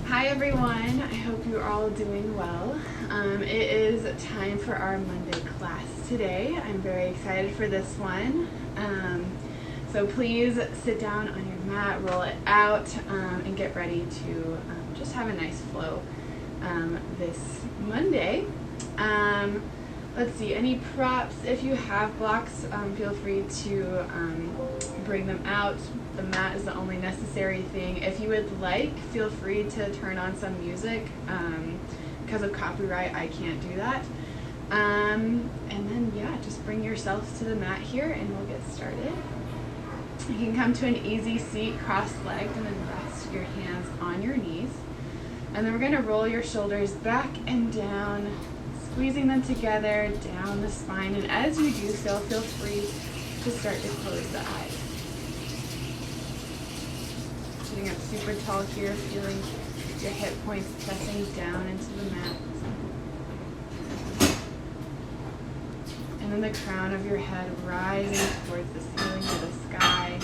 Hi everyone, I hope you're all doing well. It is time for our Monday class today. I'm very excited for this one. So please sit down on your mat, roll it out, and get ready to just have a nice flow this Monday. Let's see, any props? If you have blocks, feel free to bring them out. The mat is the only necessary thing. If you would like, feel free to turn on some music. Because of copyright, I can't do that. And then, yeah, just bring yourselves to the mat here and we'll get started. You can come to an easy seat, cross-legged, and then rest your hands on your knees. And then we're going to roll your shoulders back and down, squeezing them together down the spine. And as you do so, feel free to start to close the eyes. Sitting up super tall here, feeling your hip points pressing down into the mat. And then the crown of your head rising towards the ceiling or the sky.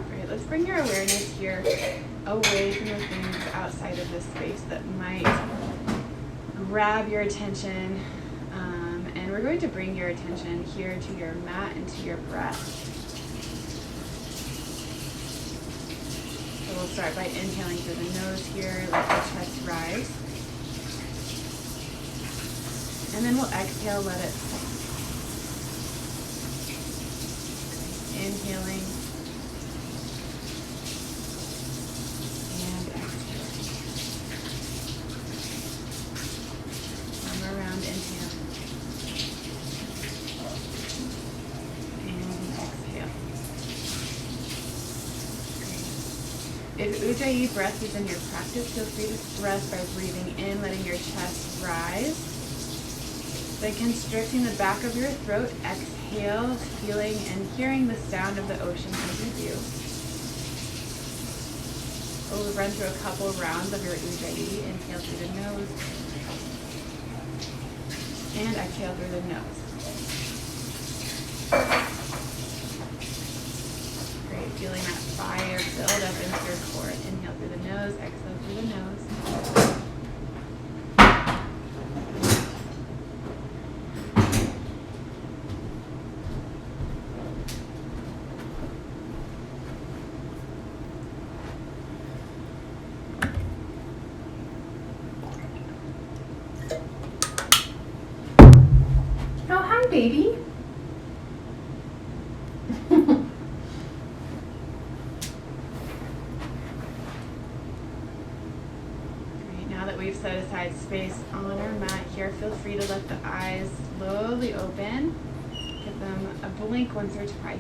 Great, let's bring your awareness here away from the things outside of this space that might grab your attention. And we're going to bring your attention here to your mat and to your breath. So we'll start by inhaling through the nose here, let the chest rise. And then we'll exhale, let it sink. Inhaling. And exhaling. One more round, inhale. If Ujjayi breath is in your practice, feel free to rest by breathing in, letting your chest rise. Then constricting the back of your throat, exhale, feeling and hearing the sound of the ocean as you do. We'll run through a couple rounds of your Ujjayi. Inhale through the nose. And exhale through the nose. Feeling that fire build up into your core. Inhale through the nose, exhale through the nose. Oh, hi, baby. We've set aside space on our mat here. Feel free to let the eyes slowly open. Give them a blink once or twice.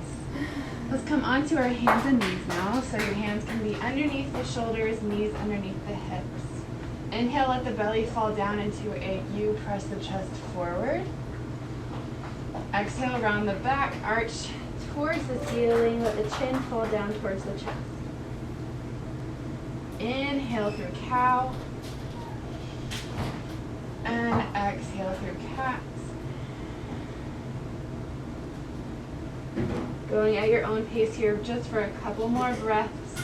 Let's come onto our hands and knees now. So your hands can be underneath the shoulders, knees underneath the hips. Inhale, let the belly fall down into a U. Press the chest forward. Exhale, round the back, arch towards the ceiling. Let the chin fall down towards the chest. Inhale through cow. And exhale through cats. Going at your own pace here just for a couple more breaths.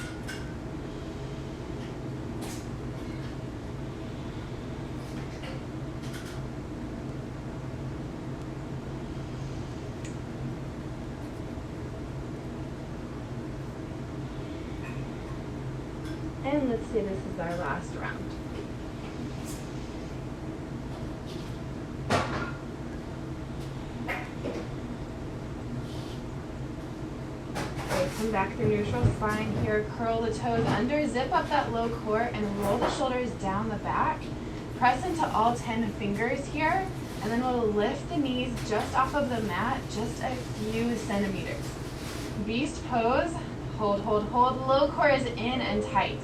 And let's say this is our last round. Come back through neutral spine here. Curl the toes under, zip up that low core, and roll the shoulders down the back. Press into all 10 fingers here, and then we'll lift the knees just off of the mat, just a few centimeters. Beast pose. Hold, hold, hold. Low core is in and tight.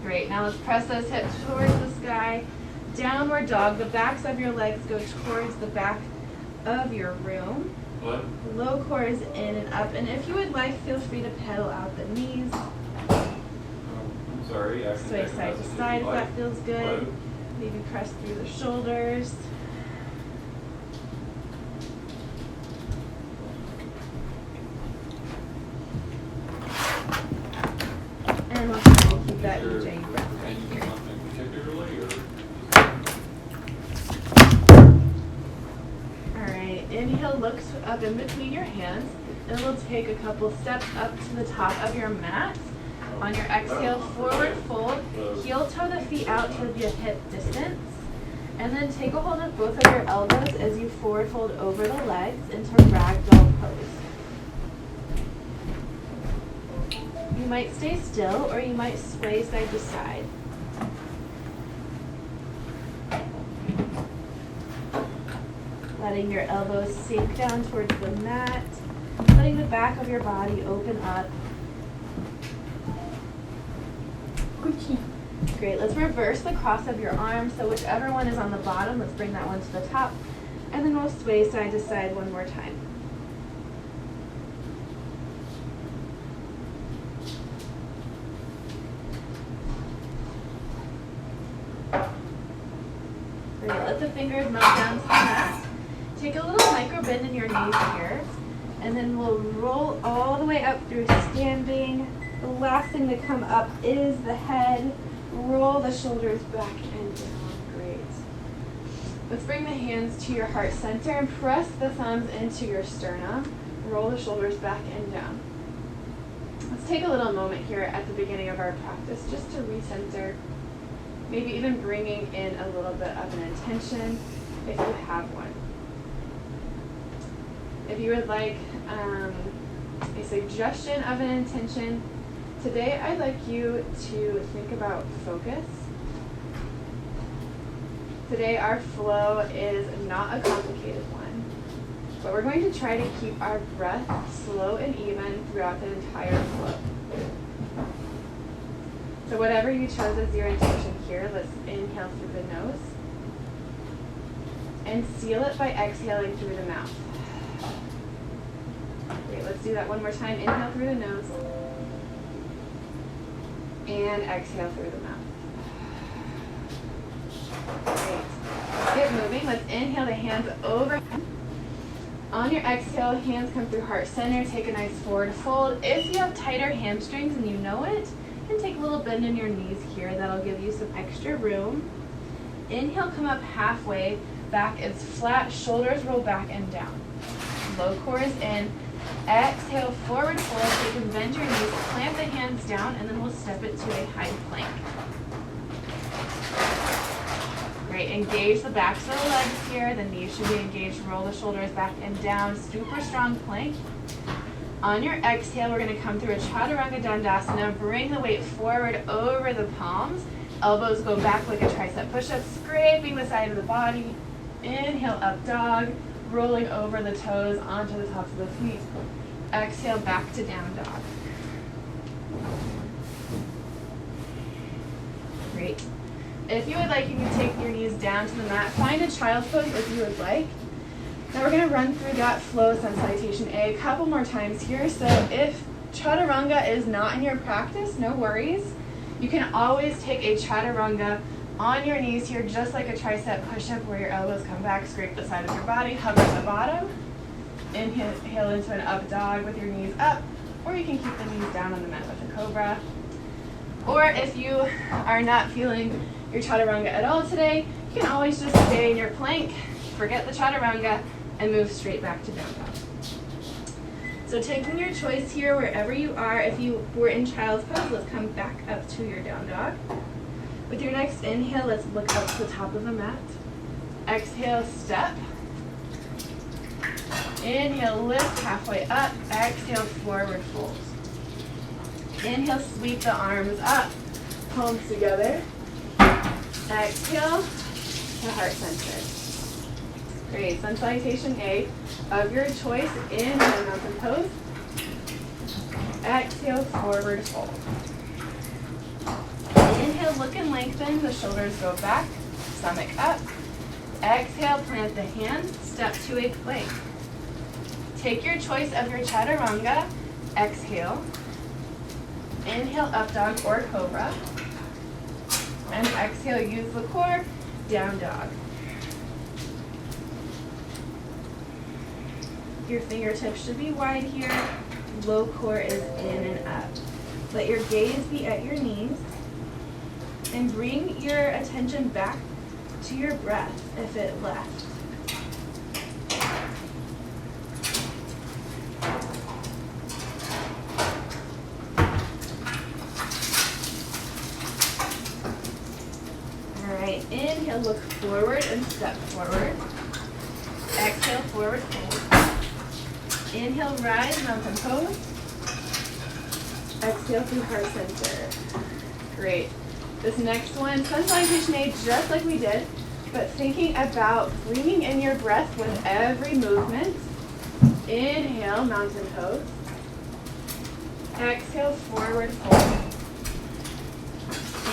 Great. Now let's press those hips towards the sky. Downward dog. The backs of your legs go towards the back of your room. What? Low core is in and up. And if you would like, feel free to pedal out the knees. I'm sorry. Sway side to side if that feels good. Maybe press through the shoulders. And we'll try to keep that EJ breath right here. Alright, inhale, look up in between your hands. And we'll take a couple steps up to the top of your mat. On your exhale, forward fold, heel toe the feet out to the hip distance. And then take a hold of both of your elbows as you forward fold over the legs into ragdoll pose. You might stay still or you might sway side to side. Letting your elbows sink down towards the mat. Letting the back of your body open up. Great, let's reverse the cross of your arms. So whichever one is on the bottom, let's bring that one to the top. And then we'll sway side to side one more time. Great, let the fingers melt down to the mat. Take a little micro bend in your knees here. And then we'll roll all the way up through standing. The last thing to come up is the head. Roll the shoulders back and down. Great. Let's bring the hands to your heart center and press the thumbs into your sternum. Roll the shoulders back and down. Let's take a little moment here at the beginning of our practice just to recenter. Maybe even bringing in a little bit of an intention if you have one. If you would like a suggestion of an intention, today I'd like you to think about focus. Today our flow is not a complicated one, but we're going to try to keep our breath slow and even throughout the entire flow. So whatever you chose as your intention here, let's inhale through the nose and seal it by exhaling through the mouth. Great, let's do that one more time. Inhale through the nose and exhale through the mouth. Great. Let's get moving. Let's inhale the hands over. On your exhale, hands come through heart center. Take a nice forward fold. If you have tighter hamstrings and you know it, and take a little bend in your knees here. That'll give you some extra room. Inhale, come up halfway. Back is flat. Shoulders roll back and down. Low core is in. Exhale, forward fold. So you can bend your knees, plant the hands down, and then we'll step it to a high plank. Great. Engage the backs of the legs here. The knees should be engaged. Roll the shoulders back and down. Super strong plank. On your exhale, we're going to come through a Chaturanga Dandasana. Bring the weight forward over the palms. Elbows go back like a tricep push-up, scraping the side of the body. Inhale, up dog. Rolling over the toes onto the tops of the feet. Exhale, back to down dog. Great. If you would like, you can take your knees down to the mat. Find a child's pose if you would like. Now we're going to run through that flow sun salutation A couple more times here. So if Chaturanga is not in your practice, no worries. You can always take a Chaturanga on your knees here, just like a tricep push-up where your elbows come back, scrape the side of your body, hover at the bottom. Inhale into an up dog with your knees up, or you can keep the knees down on the mat with a cobra. Or if you are not feeling your Chaturanga at all today, you can always just stay in your plank, forget the Chaturanga, and move straight back to down dog. So taking your choice here wherever you are. If you were in child's pose, let's come back up to your down dog. With your next inhale, let's look up to the top of the mat. Exhale, step. Inhale, lift halfway up. Exhale, forward fold. Inhale, sweep the arms up, palms together. Exhale to heart center. Great. Sun salutation A of your choice. Inhale, mountain pose. Exhale, forward fold. Inhale, look and lengthen. The shoulders go back, stomach up. Exhale, plant the hands, step to a plank. Take your choice of your Chaturanga. Exhale. Inhale, up dog or cobra. And exhale, use the core, down dog. Your fingertips should be wide here. Low core is in and up. Let your gaze be at your knees. And bring your attention back to your breath if it left. All right, inhale, look forward and step forward. Exhale, forward fold. Inhale, rise, mountain pose. Exhale through heart center. Great. This next one, sun salutation A, just like we did, but thinking about bringing in your breath with every movement. Inhale, mountain pose. Exhale, forward fold.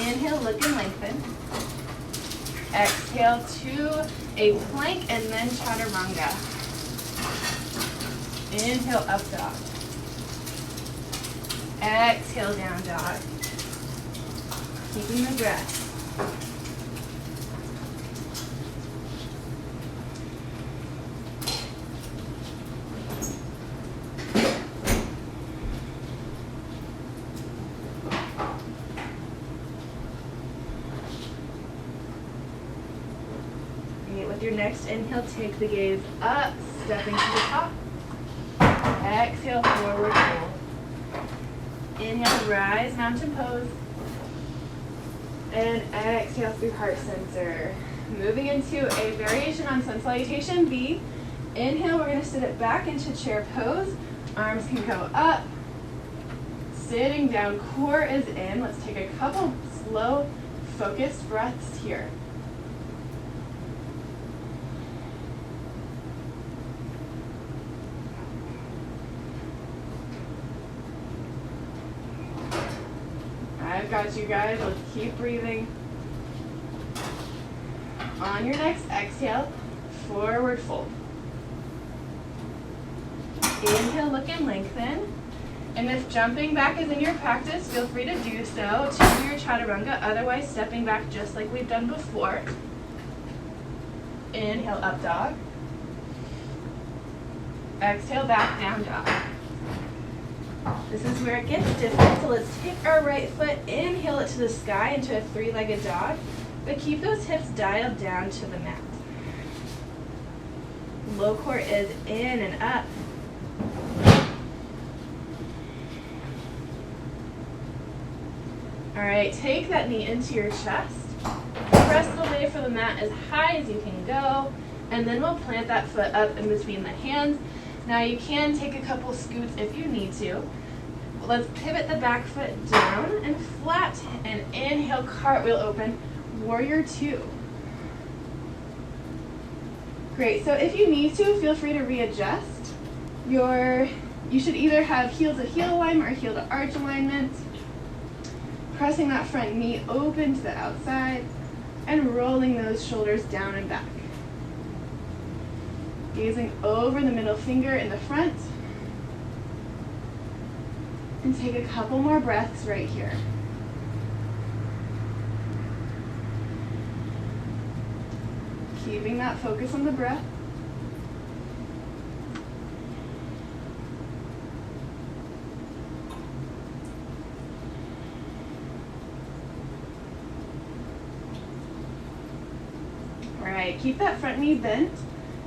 Inhale, look and lengthen. Exhale to a plank and then chaturanga. Inhale, up dog. Exhale, down dog. Keeping the breath. Okay, with your next inhale, take the gaze up, stepping to the top. Exhale, forward fold. Inhale, rise, mountain pose. And exhale through heart center. Moving into a variation on sun salutation B. Inhale, we're going to sit it back into chair pose. Arms can go up. Sitting down, core is in. Let's take a couple slow, focused breaths here. I've got you guys. Let's keep breathing. On your next exhale, forward fold. Inhale, look and lengthen. And if jumping back is in your practice, feel free to do so to your chaturanga. Otherwise, stepping back just like we've done before. Inhale, up dog. Exhale, back down dog. This is where it gets different, so let's take our right foot, inhale it to the sky into a three-legged dog, but keep those hips dialed down to the mat. Low core is in and up. All right, take that knee into your chest. Press it away from the mat as high as you can go, and then we'll plant that foot up in between the hands. Now you can take a couple scoots if you need to. Let's pivot the back foot down and flat, and inhale, cartwheel open, warrior two. Great, so if you need to, feel free to readjust. You should either have heel to heel alignment or heel to arch alignment. Pressing that front knee open to the outside and rolling those shoulders down and back. Gazing over the middle finger in the front. And take a couple more breaths right here. Keeping that focus on the breath. All right, keep that front knee bent.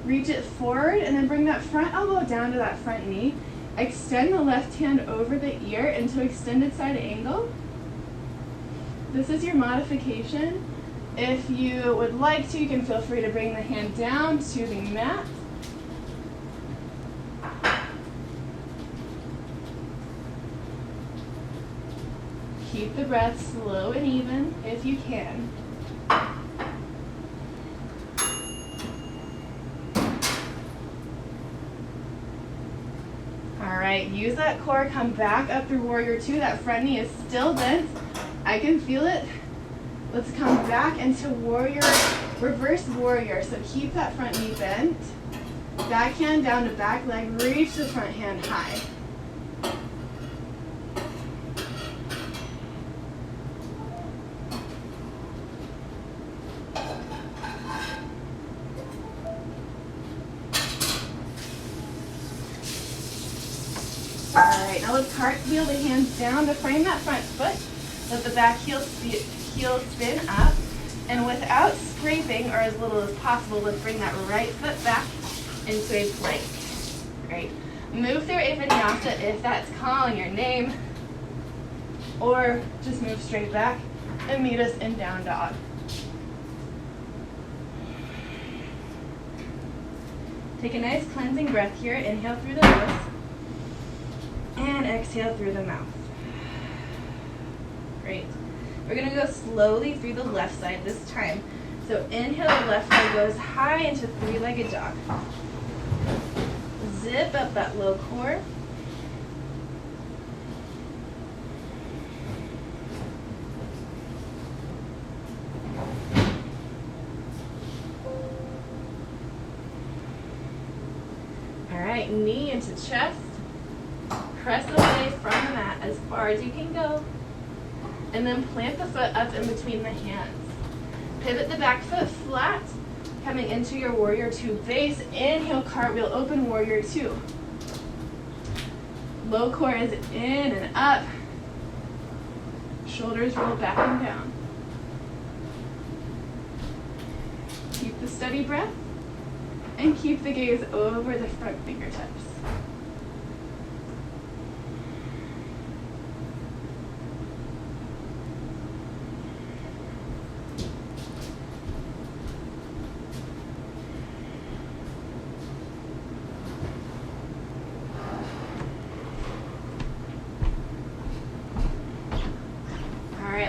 Reach it forward and then bring that front elbow down to that front knee. Extend the left hand over the ear into extended side angle. This is your modification. If you would like to, you can feel free to bring the hand down to the mat. Keep the breath slow and even if you can. All right, use that core, come back up through warrior two. That front knee is still bent. I can feel it. Let's come back into warrior, reverse warrior. So keep that front knee bent. Back hand down to back leg, reach the front hand high. Now let's cartwheel the hands down to frame that front foot. Let the back heel spin up. And without scraping, or as little as possible, let's bring that right foot back into a plank. Great. Move through a vinyasa if that's calling your name. Or just move straight back and meet us in down dog. Take a nice cleansing breath here. Inhale through the nose and exhale through the mouth. Great. We're going to go slowly through the left side this time. So inhale, the left leg goes high into three-legged dog. Zip up that low core. All right, knee into chest. Press away from the mat as far as you can go. And then plant the foot up in between the hands. Pivot the back foot flat, coming into your warrior two base. Inhale, cartwheel, open warrior two. Low core is in and up. Shoulders roll back and down. Keep the steady breath and keep the gaze over the front fingertips.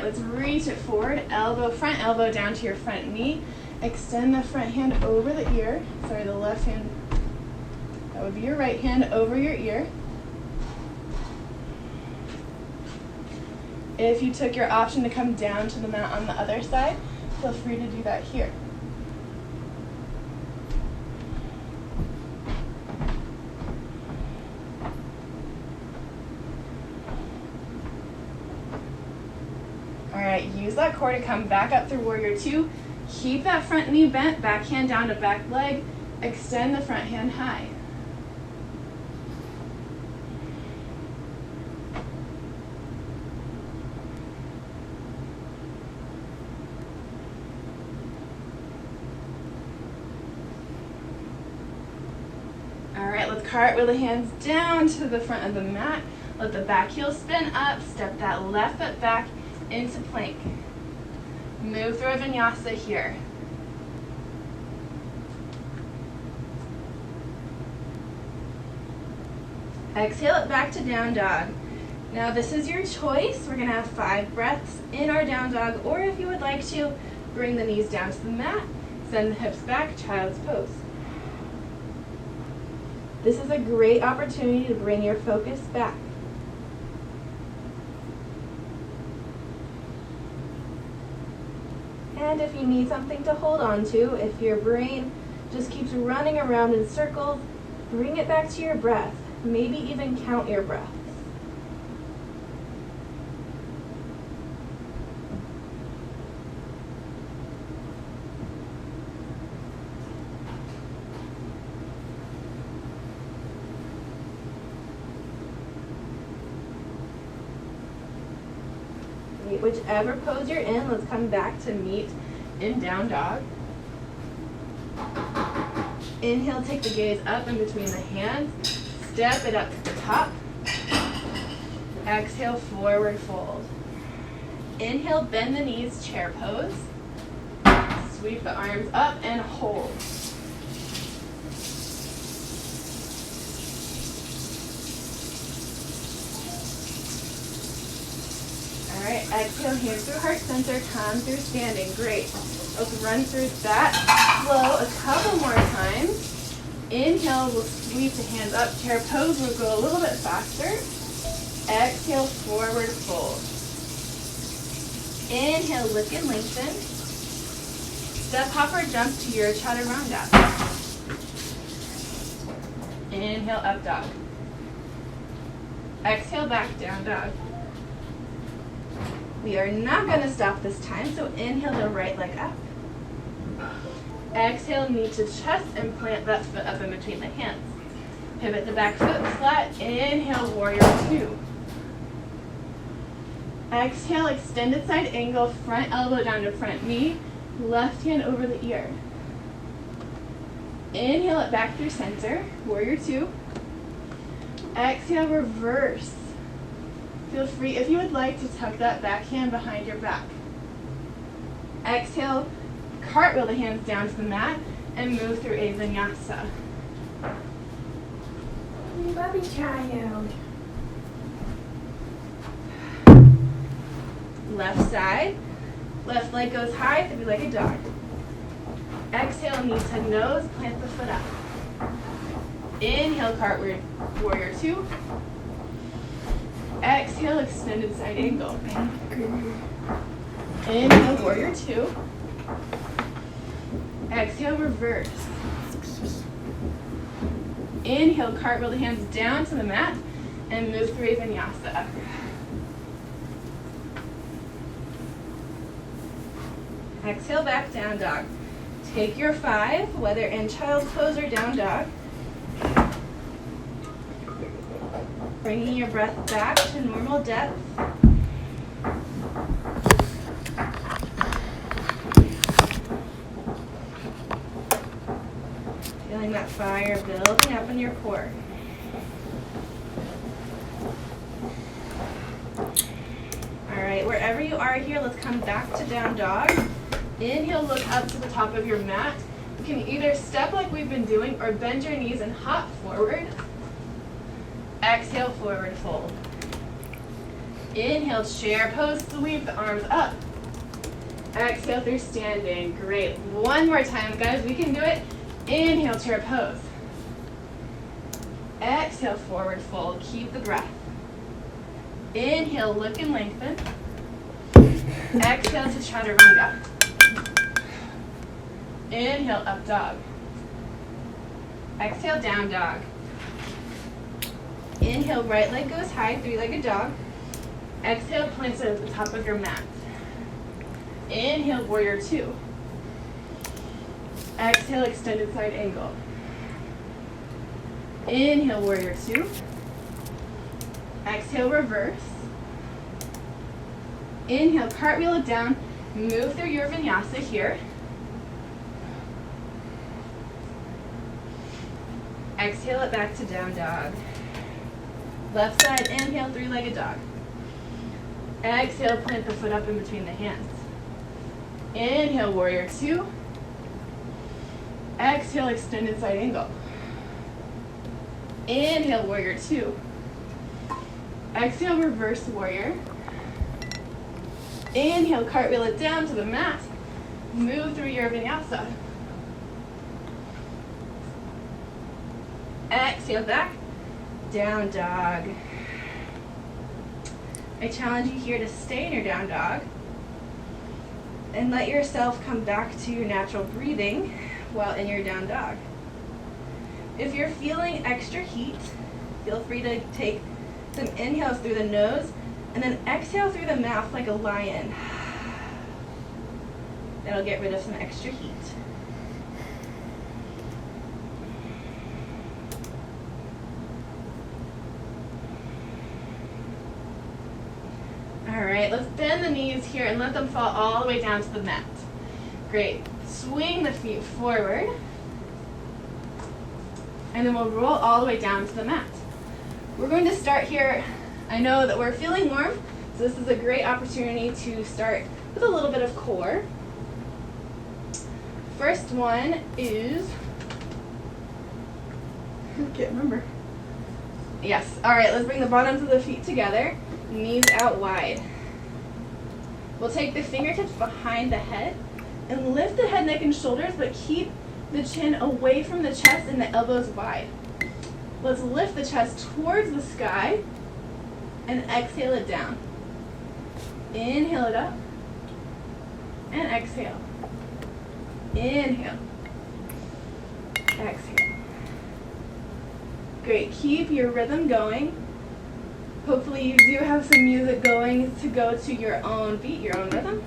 Let's reach it forward, front elbow down to your front knee. Extend the front hand over the ear. Sorry, the left hand, that would be your right hand over your ear. If you took your option to come down to the mat on the other side, feel free to do that here. Alright, use that core to come back up through warrior two. Keep that front knee bent, back hand down to back leg. Extend the front hand high. Alright, let's cartwheel the hands down to the front of the mat. Let the back heel spin up. Step that left foot back into plank. Move through a vinyasa here. Exhale it back to down dog. Now this is your choice. We're going to have 5 breaths in our down dog, or if you would like to, bring the knees down to the mat, send the hips back, child's pose. This is a great opportunity to bring your focus back. And if you need something to hold on to, if your brain just keeps running around in circles, bring it back to your breath. Maybe even count your breaths. Whichever pose you're in, let's come back to meet in down dog. Inhale, take the gaze up in between the hands. Step it up to the top. Exhale, forward fold. Inhale, bend the knees, chair pose. Sweep the arms up and hold. Alright, exhale, hands through heart center, come through standing. Great. Let's run through that flow a couple more times. Inhale, we'll sweep the hands up. Chair pose, we'll go a little bit faster. Exhale, forward fold. Inhale, lift and lengthen. Step, hop, or jump to your chaturanga. Inhale, up dog. Exhale, back down dog. We are not going to stop this time, so inhale the right leg up. Exhale, knee to chest and plant that foot up in between the hands. Pivot the back foot flat. Inhale, warrior two. Exhale, extended side angle, front elbow down to front knee, left hand over the ear. Inhale it back through center, warrior two. Exhale, reverse. Feel free, if you would like, to tuck that back hand behind your back. Exhale, cartwheel the hands down to the mat and move through a vinyasa. Bubby child. Left side, left leg goes high, three-legged dog. Exhale, knee to nose, plant the foot up. Inhale, cartwheel, warrior two. Exhale, extended side angle. Inhale, warrior two. Exhale, reverse. Inhale, cartwheel the hands down to the mat and move through a vinyasa. Exhale, back down dog. Take your 5, whether in child's pose or down dog. Bringing your breath back to normal depth. Feeling that fire building up in your core. All right, wherever you are here, let's come back to down dog. Inhale, look up to the top of your mat. You can either step like we've been doing or bend your knees and hop forward. Exhale, forward fold. Inhale, chair pose, sweep the arms up. Exhale through standing. Great. One more time, guys. We can do it. Inhale, chair pose. Exhale, forward fold. Keep the breath. Inhale, look and lengthen. Exhale to chaturanga. Inhale, up dog. Exhale, down dog. Inhale, right leg goes high, three-legged dog. Exhale, plant it at the top of your mat. Inhale, warrior two. Exhale, extended side angle. Inhale, warrior two. Exhale, reverse. Inhale, cartwheel it down. Move through your vinyasa here. Exhale it back to down dog. Left side, inhale, three-legged dog. Exhale, plant the foot up in between the hands. Inhale, warrior two. Exhale, extended side angle. Inhale, warrior two. Exhale, reverse warrior. Inhale, cartwheel it down to the mat. Move through your vinyasa. Exhale back, down dog. I challenge you here to stay in your down dog and let yourself come back to your natural breathing while in your down dog. If you're feeling extra heat, feel free to take some inhales through the nose and then exhale through the mouth like a lion. That'll get rid of some extra heat. All right, let's bend the knees here and let them fall all the way down to the mat. Great. Swing the feet forward. And then we'll roll all the way down to the mat. We're going to start here. I know that we're feeling warm, so this is a great opportunity to start with a little bit of core. First one is, I can't remember. Yes, all right, let's bring the bottoms of the feet together, knees out wide. We'll take the fingertips behind the head and lift the head, neck, and shoulders, but keep the chin away from the chest and the elbows wide. Let's lift the chest towards the sky and exhale it down. Inhale it up and exhale. Inhale. Exhale. Great. Keep your rhythm going. Hopefully you do have some music going to go to your own beat, your own rhythm.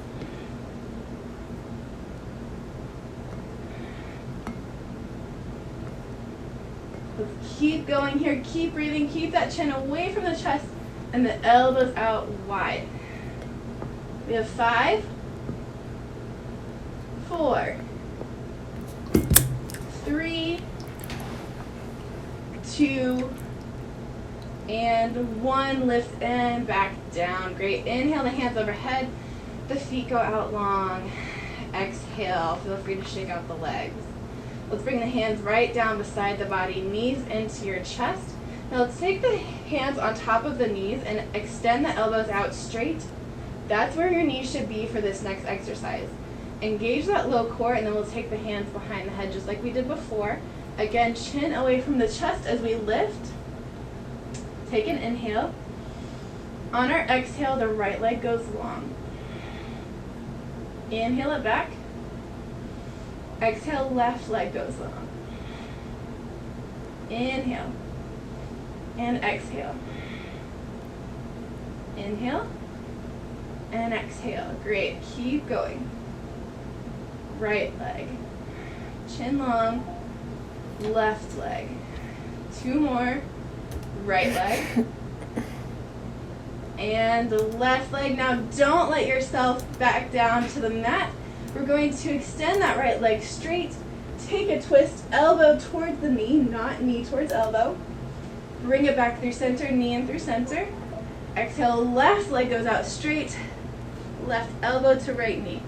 Let's keep going here. Keep breathing. Keep that chin away from the chest and the elbows out wide. We have 5, 4, 3, 2, and 1. Lift and back down. Great. Inhale, the hands overhead. The feet go out long. Exhale. Feel free to shake out the legs. Let's bring the hands right down beside the body, knees into your chest. Now let's take the hands on top of the knees and extend the elbows out straight. That's where your knees should be for this next exercise. Engage that low core, and then we'll take the hands behind the head just like we did before. Again, chin away from the chest as we lift. Take an inhale. On our exhale, the right leg goes long. Inhale it back. Exhale, left leg goes long. Inhale. And exhale. Inhale. And exhale. Great. Keep going. Right leg. Chin long. Left leg. 2 more. Right leg. And the left leg. Now don't let yourself back down to the mat. We're going to extend that right leg straight. Take a twist, elbow towards the knee, not knee towards elbow. Bring it back through center, knee in through center. Exhale, left leg goes out straight. Left elbow to right knee.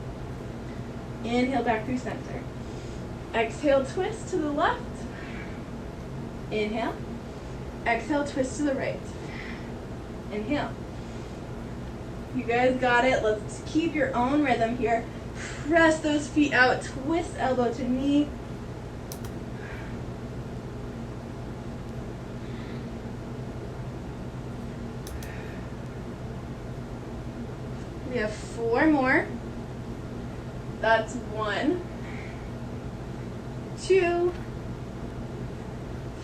Inhale back through center. Exhale, twist to the left. Inhale. Exhale, twist to the right. Inhale. You guys got it. Let's keep your own rhythm here. Press those feet out. Twist elbow to knee. We have 4 more. That's 1, 2,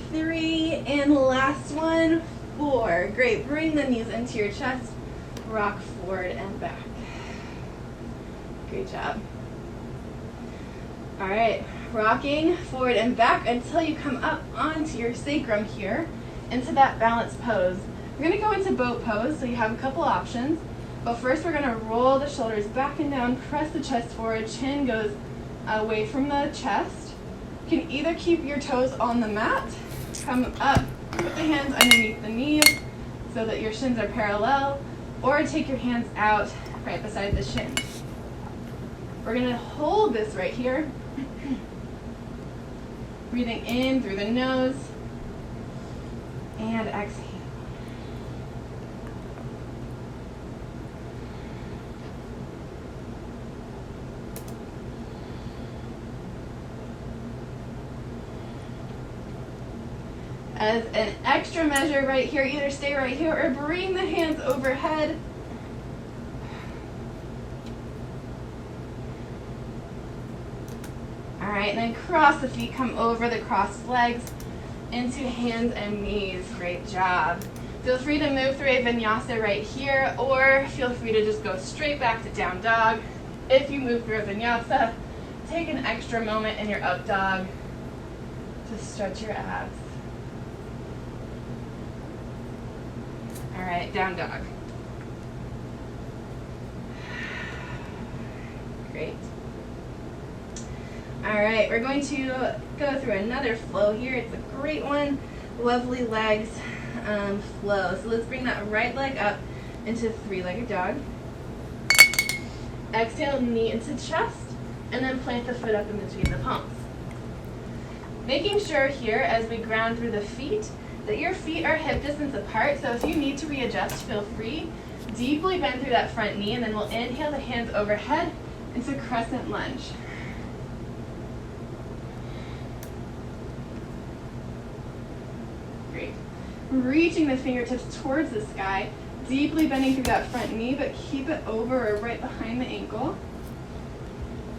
3, and last one, 4. Great. Bring the knees into your chest. Rock forward and back. Great job. All right, rocking forward and back until you come up onto your sacrum here, into that balanced pose. We're going to go into boat pose, so you have a couple options. But first we're going to roll the shoulders back and down, press the chest forward, chin goes away from the chest. You can either keep your toes on the mat, come up, put the hands underneath the knees so that your shins are parallel, or take your hands out right beside the shins. We're going to hold this right here. Breathing in through the nose and exhale. As an extra measure right here, either stay right here or bring the hands overhead. All right, and then cross the feet, come over the crossed legs into hands and knees. Great job. Feel free to move through a vinyasa right here, or feel free to just go straight back to down dog. If you move through a vinyasa, take an extra moment in your up dog to stretch your abs. All right, down dog. Great. All right, we're going to go through another flow here. It's a great one. Lovely legs flow. So let's bring that right leg up into 3-legged dog. Exhale, knee into chest, and then plant the foot up in between the palms. Making sure here as we ground through the feet that your feet are hip distance apart. So if you need to readjust, feel free. Deeply bend through that front knee, and then we'll inhale the hands overhead into crescent lunge. Great. Reaching the fingertips towards the sky, deeply bending through that front knee, but keep it over or right behind the ankle.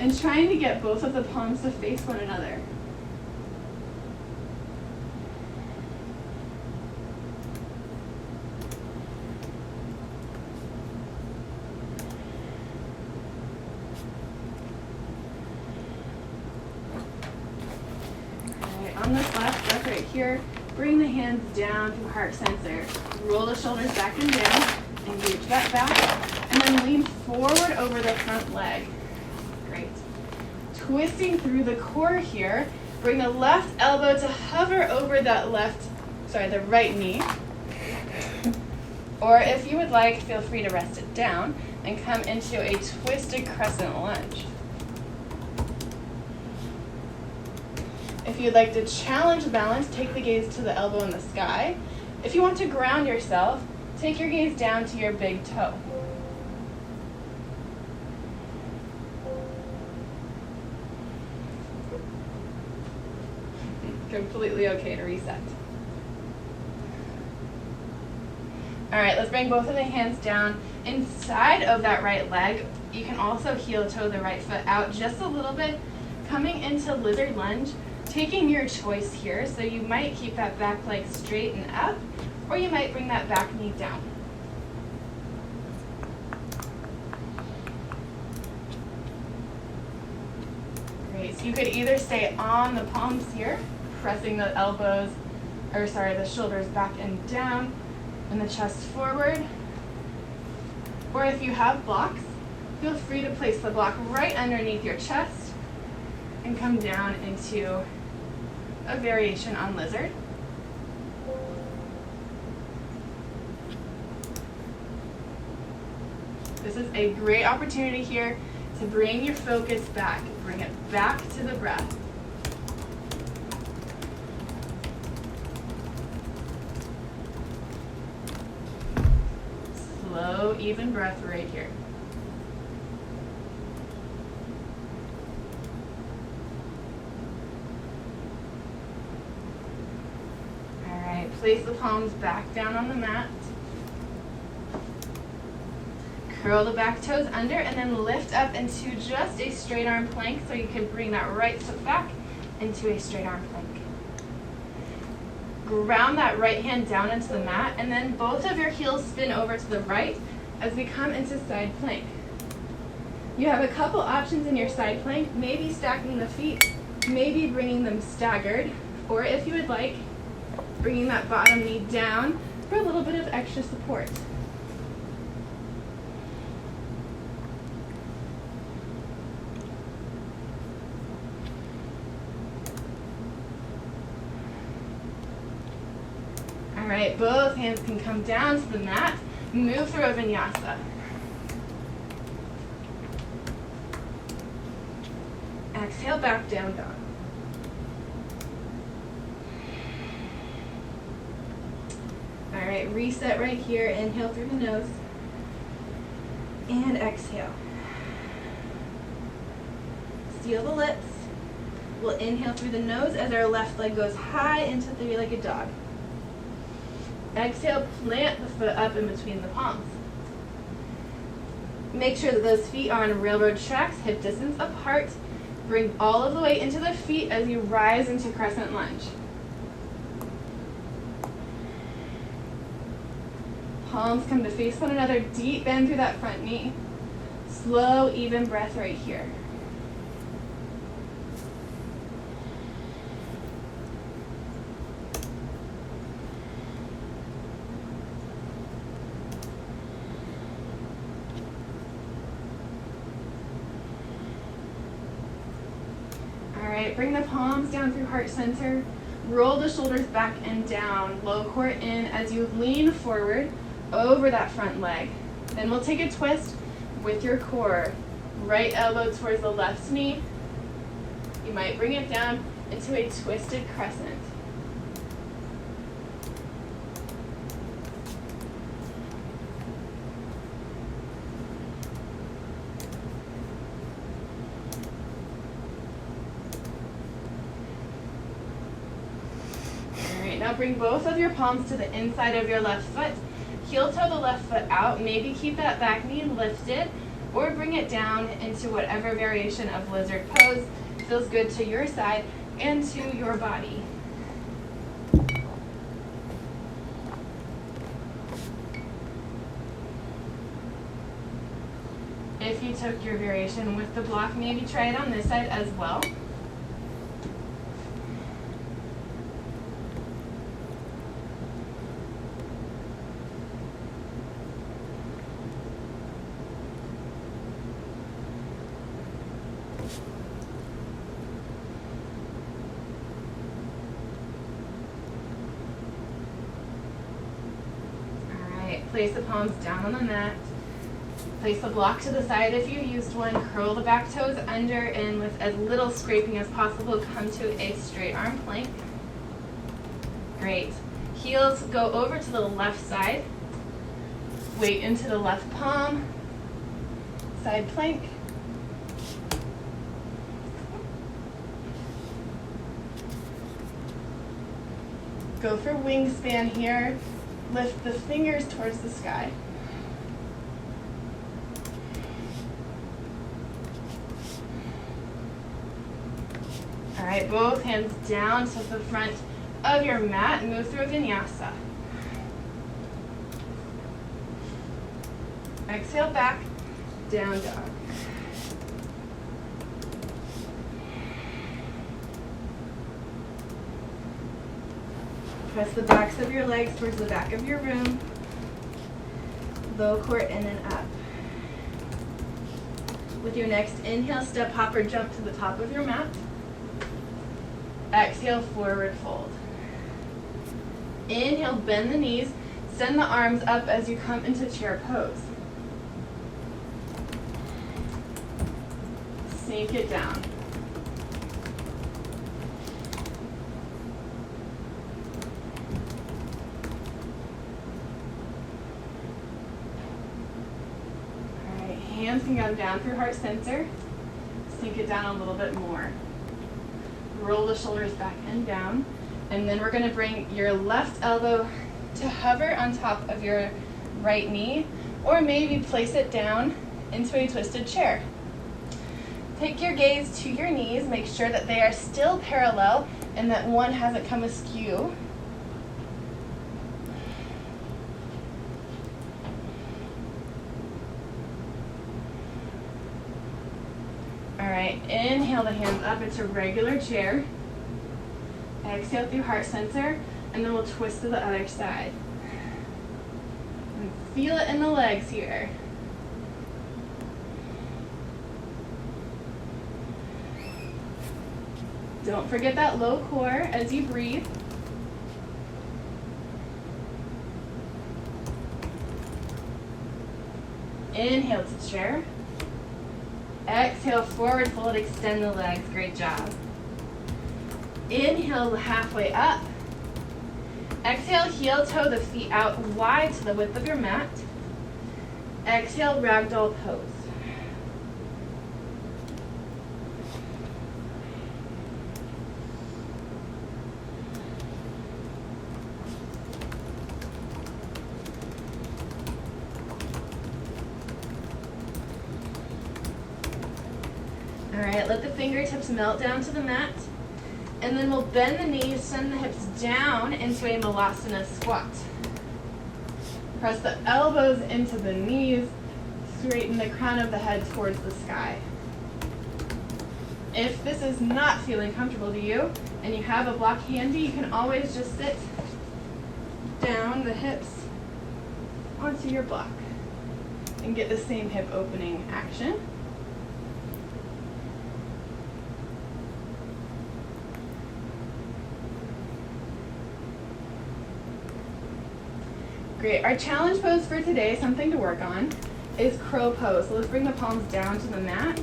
And trying to get both of the palms to face one another. On this last breath right here, Bring the hands down through heart center. Roll the shoulders back and down. Engage that back. And then lean forward over the front leg. Great. Twisting through the core here. Bring the left elbow to hover over that the right knee. Or if you would like, feel free to rest it down and come into a twisted crescent lunge. If you'd like to challenge the balance, take the gaze to the elbow in the sky. If you want to ground yourself, take your gaze down to your big toe. Completely okay to reset. All right, let's bring both of the hands down inside of that right leg. You can also heel toe the right foot out just a little bit, coming into lizard lunge, taking your choice here. So you might keep that back leg straight and up, or you might bring that back knee down. Great, so you could either stay on the palms here, pressing the the shoulders back and down, and the chest forward. Or if you have blocks, feel free to place the block right underneath your chest and come down into a variation on lizard. This is a great opportunity here to bring your focus back. Bring it back to the breath. Slow, even breath right here. All right, place the palms back down on the mat. Curl the back toes under and then lift up into just a straight arm plank, so you can bring that right foot back into a straight arm plank. Ground that right hand down into the mat, and then both of your heels spin over to the right as we come into side plank. You have a couple options in your side plank, maybe stacking the feet, maybe bringing them staggered, or if you would like, bringing that bottom knee down for a little bit of extra support. All right, both hands can come down to the mat. Move through a vinyasa. Exhale, back down dog. All right, reset right here. Inhale through the nose. And exhale. Seal the lips. We'll inhale through the nose as our left leg goes high into three-legged dog. Exhale, plant the foot up in between the palms. Make sure that those feet are on railroad tracks, hip distance apart. Bring all of the weight into the feet as you rise into crescent lunge. Palms come to face one another, deep bend through that front knee. Slow, even breath right here. Bring the palms down through heart center. Roll the shoulders back and down. Low core in as you lean forward over that front leg. Then we'll take a twist with your core. Right elbow towards the left knee. You might bring it down into a twisted crescent. Now bring both of your palms to the inside of your left foot. Heel toe the left foot out. Maybe keep that back knee lifted, or bring it down into whatever variation of lizard pose feels good to your side and to your body. If you took your variation with the block, maybe try it on this side as well. Place the palms down on the mat. Place the block to the side if you used one. Curl the back toes under, and with as little scraping as possible, come to a straight arm plank. Great. Heels go over to the left side. Weight into the left palm. Side plank. Go for wingspan here. Lift the fingers towards the sky. All right, both hands down to the front of your mat. Move through Vinyasa. Exhale back, down dog. Press the backs of your legs towards the back of your room. Low core in and up. With your next inhale, step, hop, or jump to the top of your mat. Exhale, forward fold. Inhale, bend the knees. Send the arms up as you come into chair pose. Sink it down. Hands can come down through heart center. Sink it down a little bit more. Roll the shoulders back and down. And then we're going to bring your left elbow to hover on top of your right knee, or maybe place it down into a twisted chair. Take your gaze to your knees. Make sure that they are still parallel and that one hasn't come askew. All right, inhale the hands up into regular chair. Exhale through heart center, and then we'll twist to the other side. And feel it in the legs here. Don't forget that low core as you breathe. Inhale to chair. Exhale, forward fold, extend the legs. Great job. Inhale, halfway up. Exhale, heel toe the feet out wide to the width of your mat. Exhale, ragdoll pose. All right, let the fingertips melt down to the mat. And then we'll bend the knees, send the hips down into a Malasana squat. Press the elbows into the knees, straighten the crown of the head towards the sky. If this is not feeling comfortable to you, and you have a block handy, you can always just sit down the hips onto your block and get the same hip opening action. Great. Our challenge pose for today, something to work on, is crow pose. So let's bring the palms down to the mat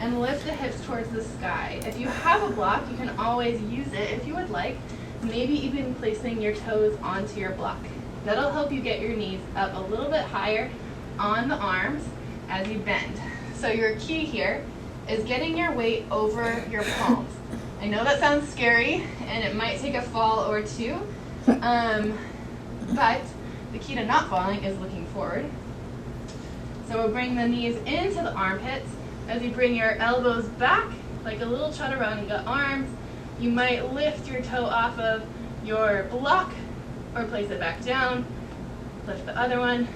and lift the hips towards the sky. If you have a block, you can always use it if you would like, maybe even placing your toes onto your block. That'll help you get your knees up a little bit higher on the arms as you bend. So your key here is getting your weight over your palms. I know that sounds scary and it might take a fall or two, but the key to not falling is looking forward. So we'll bring the knees into the armpits. As you bring your elbows back, like a little chaturanga arms, you might lift your toe off of your block or place it back down. Lift the other one,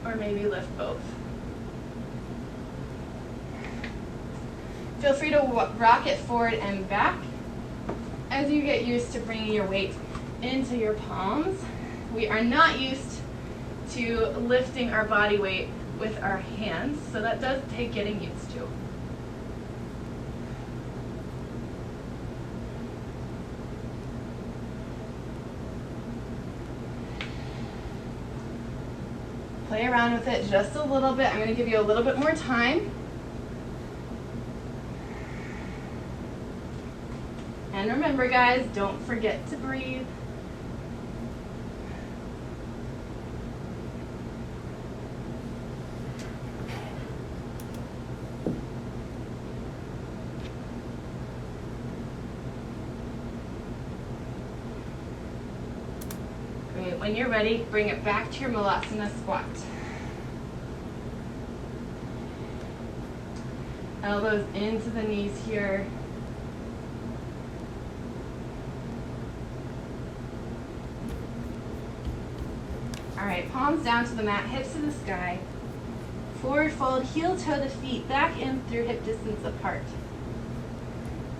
or maybe lift both. Feel free to rock it forward and back as you get used to bringing your weight into your palms. We are not used to lifting our body weight with our hands, so that does take getting used to. Play around with it just a little bit. I'm going to give you a little bit more time. And remember, guys, don't forget to breathe. Great. When you're ready, bring it back to your Malasana squat. Elbows into the knees here. All right, palms down to the mat, hips to the sky. Forward fold, heel toe the feet back in through hip distance apart.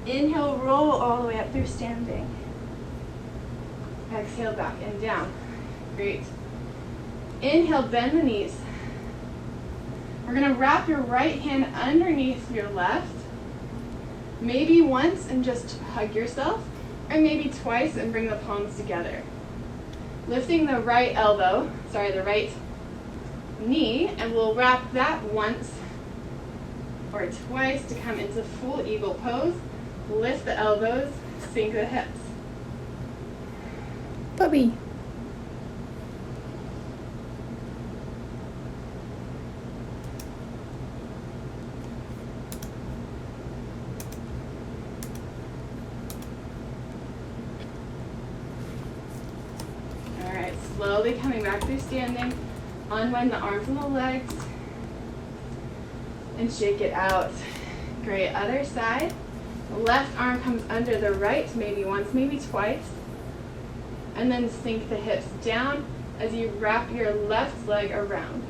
Inhale, roll all the way up through standing. Exhale, back and down. Great. Inhale, bend the knees. We're gonna wrap your right hand underneath your left. Maybe once and just hug yourself, or maybe twice and bring the palms together. Lifting the right right knee, and we'll wrap that once or twice to come into full eagle pose. Lift the elbows, sink the hips. Bubby. All right, slowly coming back through standing. Unwind the arms and the legs and shake it out. Great, other side. The left arm comes under the right, maybe once, maybe twice. And then sink the hips down as you wrap your left leg around.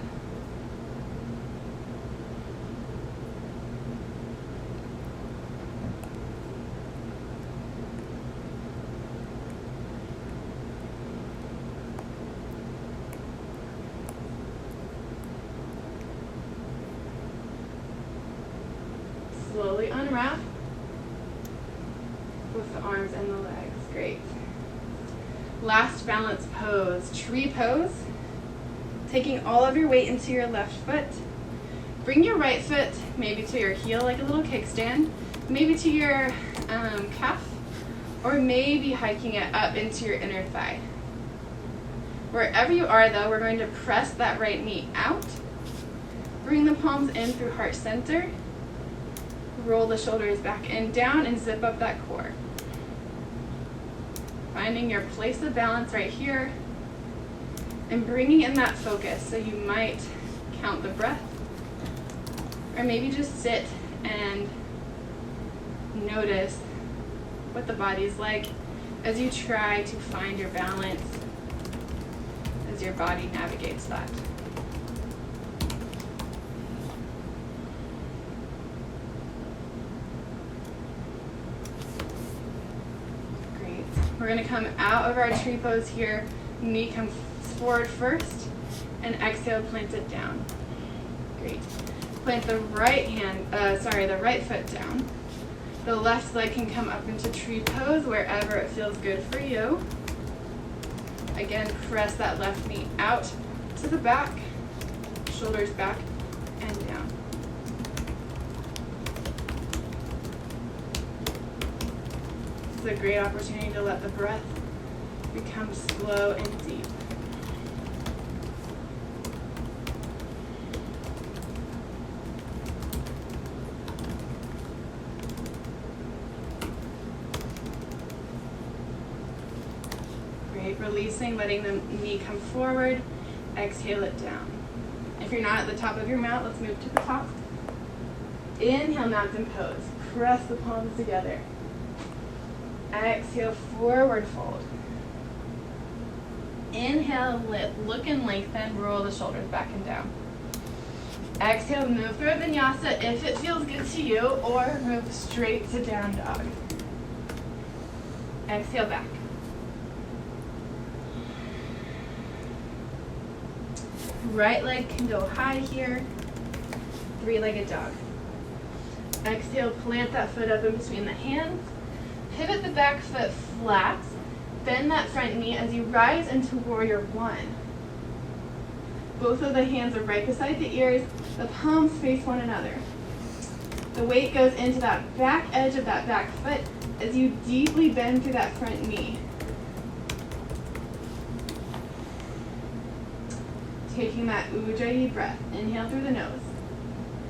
Slowly unwrap with the arms and the legs. Great. Last balance pose, tree pose. Taking all of your weight into your left foot. Bring your right foot maybe to your heel like a little kickstand, maybe to your calf, or maybe hiking it up into your inner thigh. Wherever you are though, we're going to press that right knee out. Bring the palms in through heart center. Roll the shoulders back and down and zip up that core. Finding your place of balance right here and bringing in that focus. So you might count the breath or maybe just sit and notice what the body's like as you try to find your balance as your body navigates that. We're going to come out of our tree pose here. Knee comes forward first, and exhale, plant it down. Great. Plant the the right foot down. The left leg can come up into tree pose wherever it feels good for you. Again, press that left knee out to the back, shoulders back and down. This is a great opportunity to let the breath become slow and deep. Great, releasing, letting the knee come forward, exhale it down. If you're not at the top of your mat, let's move to the top. Inhale, mountain pose. Press the palms together. Exhale, forward fold. Inhale, lift, look and lengthen, roll the shoulders back and down. Exhale, move through a vinyasa if it feels good to you, or move straight to down dog. Exhale, back. Right leg can go high here, three-legged dog. Exhale, plant that foot up in between the hands. Pivot the back foot flat. Bend that front knee as you rise into warrior one. Both of the hands are right beside the ears. The palms face one another. The weight goes into that back edge of that back foot as you deeply bend through that front knee. Taking that Ujjayi breath. Inhale through the nose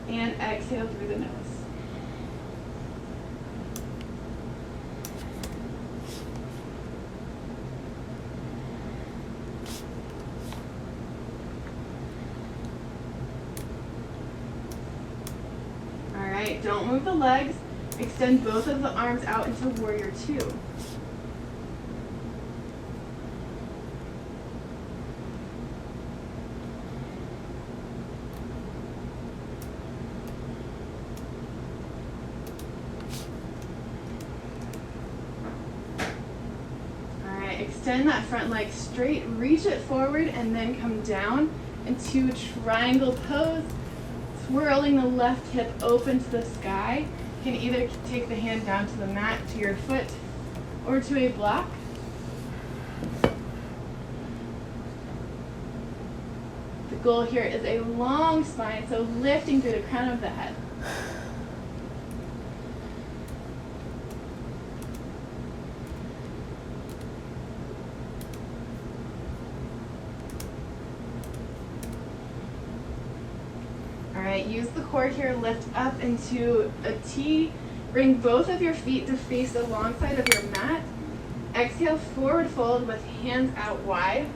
and exhale through the nose. Alright, don't move the legs. Extend both of the arms out into warrior two. Extend that front leg straight, reach it forward, and then come down into triangle pose, swirling the left hip open to the sky. You can either take the hand down to the mat, to your foot, or to a block. The goal here is a long spine, so lifting through the crown of the head. Alright, use the core here, lift up into a T. Bring both of your feet to face the long side of your mat. Exhale, forward fold with hands out wide.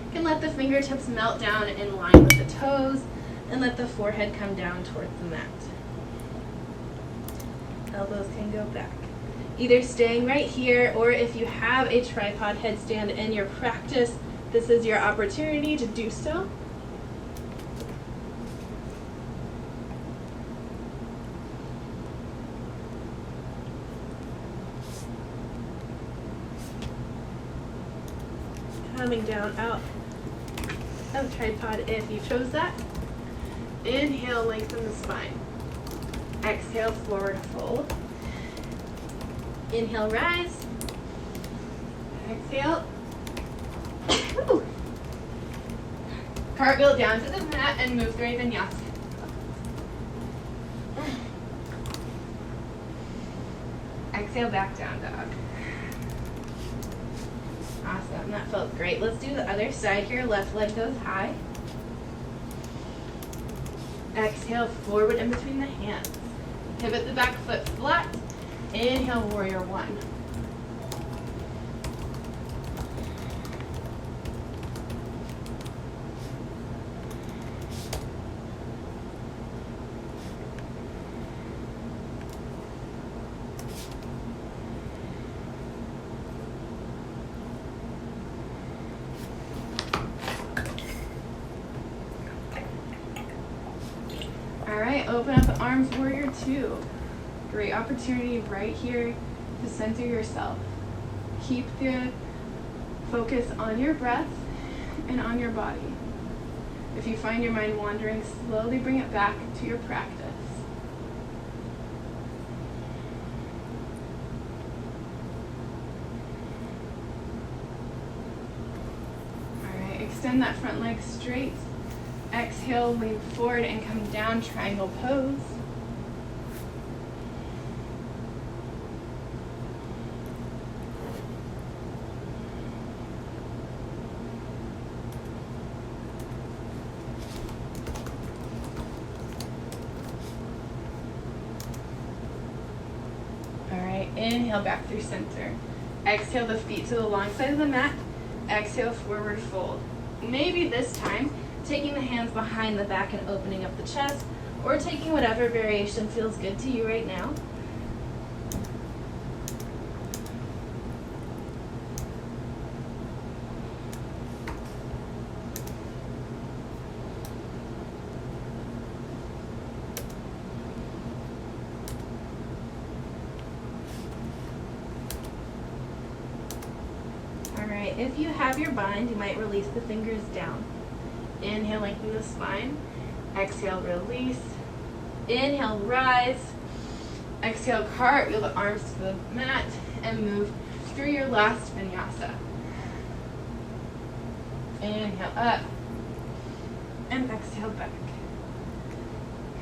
You can let the fingertips melt down in line with the toes and let the forehead come down towards the mat. Elbows can go back. Either staying right here, or if you have a tripod headstand in your practice, this is your opportunity to do so. Coming down out of tripod if you chose that. Inhale, lengthen the spine. Exhale, forward fold. Inhale, rise. Exhale. Cartwheel down to the mat and move through a vinyasa. Exhale, back down dog. Awesome, that felt great. Let's do the other side here. Left leg goes high. Exhale, forward in between the hands. Pivot the back foot flat. Inhale, warrior one. Alright, open up the arms, warrior two. Great opportunity right here to center yourself. Keep the focus on your breath and on your body. If you find your mind wandering, slowly bring it back to your practice. Alright, extend that front leg straight. Exhale, lean forward and come down, triangle pose. Alright, inhale back through center. Exhale the feet to the long side of the mat. Exhale, forward fold. Maybe this time, taking the hands behind the back and opening up the chest, or taking whatever variation feels good to you right now. Alright, if you have your bind, you might release the fingers down. Inhale, lengthen the spine. Exhale, release. Inhale, rise. Exhale, cartwheel the arms to the mat and move through your last vinyasa. Inhale up. And exhale back.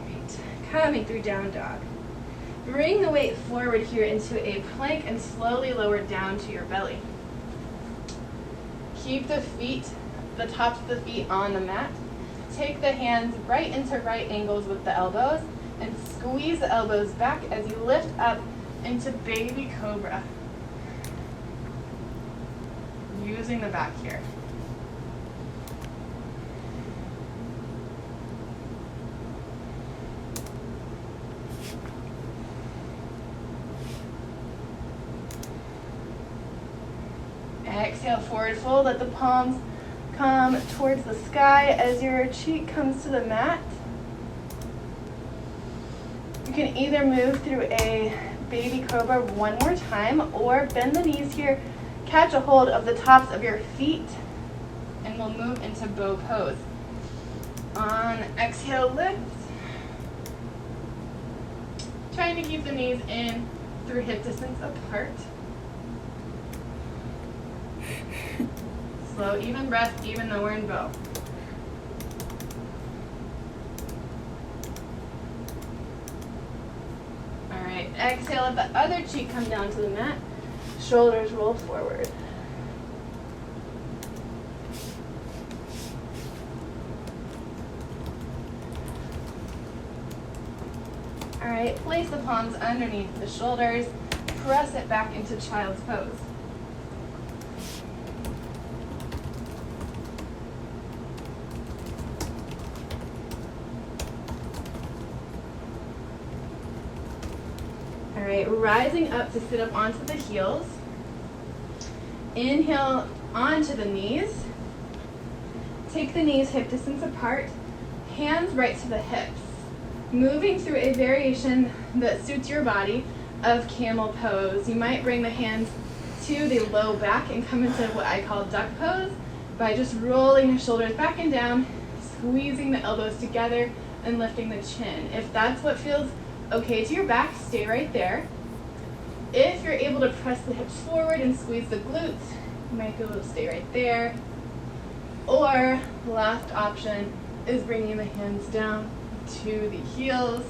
Great. Coming through down dog. Bring the weight forward here into a plank and slowly lower down to your belly. Keep the feet, the tops of the feet on the mat. Take the hands right into right angles with the elbows and squeeze the elbows back as you lift up into baby cobra. Using the back here. Exhale, forward fold. Let the palms come towards the sky as your cheek comes to the mat. You can either move through a baby cobra one more time or bend the knees here, catch a hold of the tops of your feet, and we'll move into bow pose. On exhale, lift. Trying to keep the knees in through hip distance apart. Slow, even breath, even though we're in bow. All right, exhale, let the other cheek come down to the mat. Shoulders roll forward. All right, place the palms underneath the shoulders. Press it back into child's pose. All right, rising up to sit up onto the heels. Inhale onto the knees. Take the knees hip distance apart. Hands right to the hips. Moving through a variation that suits your body of camel pose. You might bring the hands to the low back and come into what I call duck pose by just rolling the shoulders back and down, squeezing the elbows together, and lifting the chin. If that's what feels okay to your back, stay right there. If you're able to press the hips forward and squeeze the glutes, you might be able to stay right there. Or last option is bringing the hands down to the heels.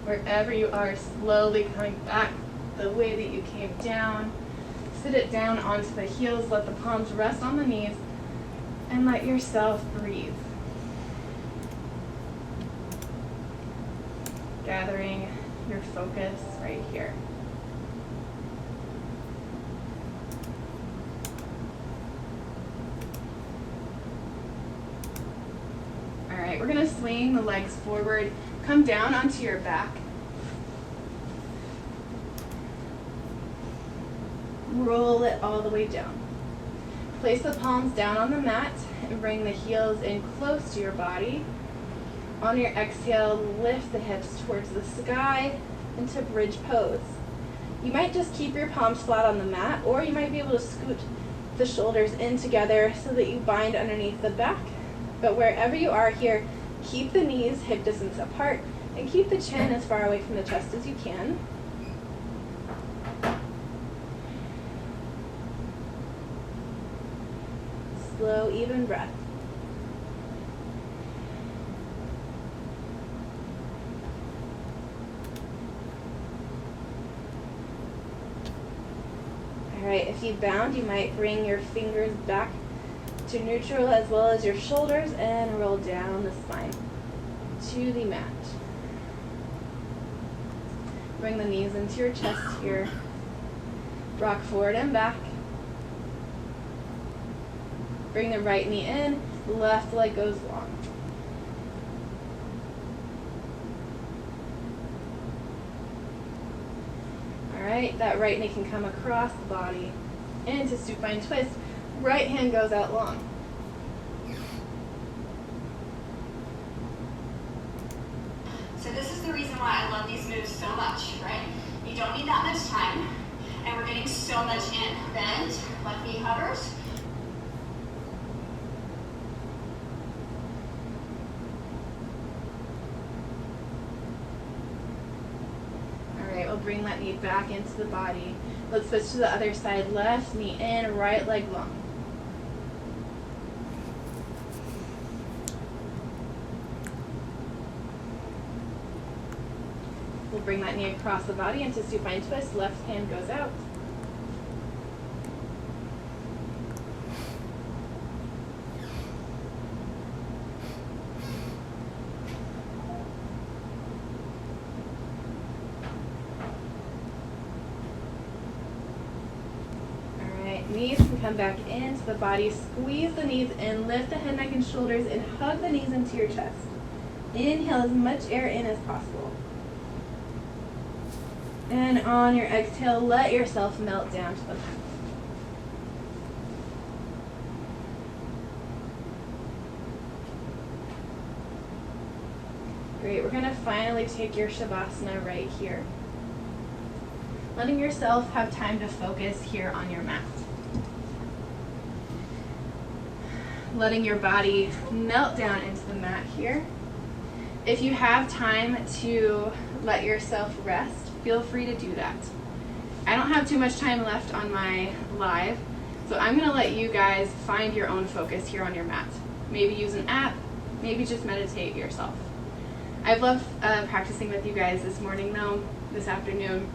Wherever you are, slowly coming back the way that you came down. Sit it down onto the heels, let the palms rest on the knees, and let yourself breathe. Gathering your focus right here. All right, we're gonna swing the legs forward, come down onto your back. Roll it all the way down. Place the palms down on the mat and bring the heels in close to your body. On your exhale, lift the hips towards the sky into bridge pose. You might just keep your palms flat on the mat, or you might be able to scoot the shoulders in together so that you bind underneath the back. But wherever you are here, keep the knees hip distance apart and keep the chin as far away from the chest as you can. Slow, even breath. All right, if you bound, you might bring your fingers back to neutral as well as your shoulders and roll down the spine to the mat. Bring the knees into your chest here. Rock forward and back. Bring the right knee in, left leg goes long. All right, that right knee can come across the body into supine twist. Right hand goes out long. So this is the reason why I love these moves so much, right? You don't need that much time, and we're getting so much in. Bend, left knee hovers. bring that knee back into the body. Let's switch to the other side. Left knee in, right leg long. We'll bring that knee across the body into supine twist. Left hand goes out. Knees can come back into the body. Squeeze the knees in. Lift the head, neck, and shoulders, and hug the knees into your chest. Inhale as much air in as possible. And on your exhale, let yourself melt down to the mat. Great. We're going to finally take your Shavasana right here. Letting yourself have time to focus here on your mat. Letting your body melt down into the mat here. If you have time to let yourself rest, feel free to do that. I don't have too much time left on my live, so I'm going to let you guys find your own focus here on your mat. Maybe use an app, maybe just meditate yourself. I've loved practicing with you guys this morning though, this afternoon.